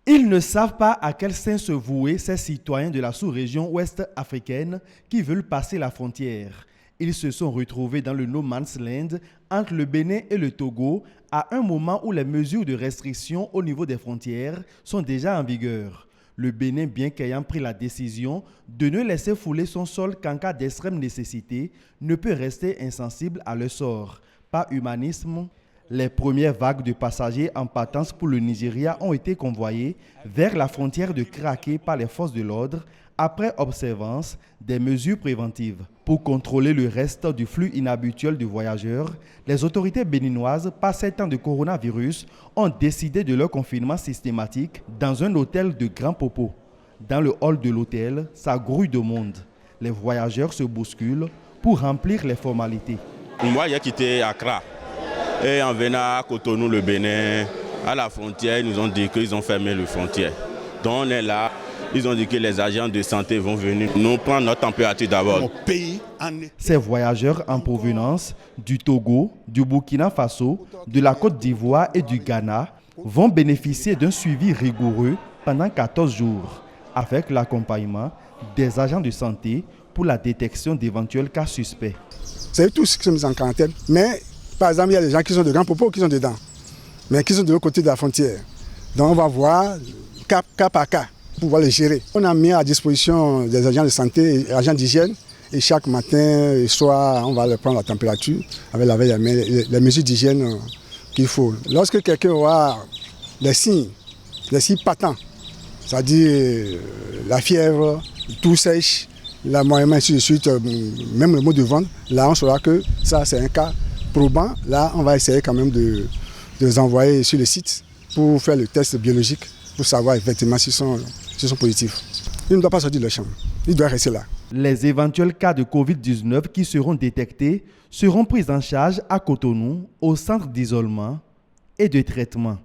Ils ne savent pas à quel sein se vouer ces citoyens de la sous-région ouest africaine qui veulent passer la frontière. Ils se sont retrouvés dans le No Man's Land entre le Bénin et le Togo à un moment où les mesures de restriction au niveau des frontières sont déjà en vigueur. Le Bénin, bien qu'ayant pris la décision de ne laisser fouler son sol qu'en cas d'extrême nécessité, ne peut rester insensible à leur sort. Par humanisme, les premières vagues de passagers en partance pour le Nigeria ont été convoyées vers la frontière de Craqué par les forces de l'ordre après observance des mesures préventives. Pour contrôler le reste du flux inhabituel de voyageurs, les autorités béninoises, par ces temps de coronavirus, ont décidé de leur confinement systématique dans un hôtel de Grand Popo. Dans le hall de l'hôtel, ça grouille de monde. Les voyageurs se bousculent pour remplir les formalités. Moi, j'ai quitté Accra. Et en venant à Cotonou, le Bénin, à la frontière, ils nous ont dit qu'ils ont fermé la frontière. Donc on est là, ils ont dit que les agents de santé vont venir nous prendre notre température d'abord. Ces voyageurs en provenance du Togo, du Burkina Faso, de la Côte d'Ivoire et du Ghana vont bénéficier d'un suivi rigoureux pendant 14 jours, avec l'accompagnement des agents de santé pour la détection d'éventuels cas suspects. C'est tous qui sont mis en quarantaine, mais par exemple, il y a des gens qui sont de Grand Popo qui sont dedans, mais qui sont de l'autre côté de la frontière. Donc on va voir cas par cas pour pouvoir les gérer. On a mis à disposition des agents de santé et agents d'hygiène et chaque matin et soir, on va leur prendre la température avec les mesures d'hygiène qu'il faut. Lorsque quelqu'un aura des signes patents, c'est-à-dire la fièvre, tout sèche, la moyenne, ainsi de suite, même le mot de ventre, là on saura que ça c'est un cas probant. Là on va essayer quand même de les envoyer sur le site pour faire le test biologique, pour savoir effectivement s'ils sont positifs. Ils ne doivent pas sortir de leur chambre, ils doivent rester là. Les éventuels cas de Covid-19 qui seront détectés seront pris en charge à Cotonou, au centre d'isolement et de traitement.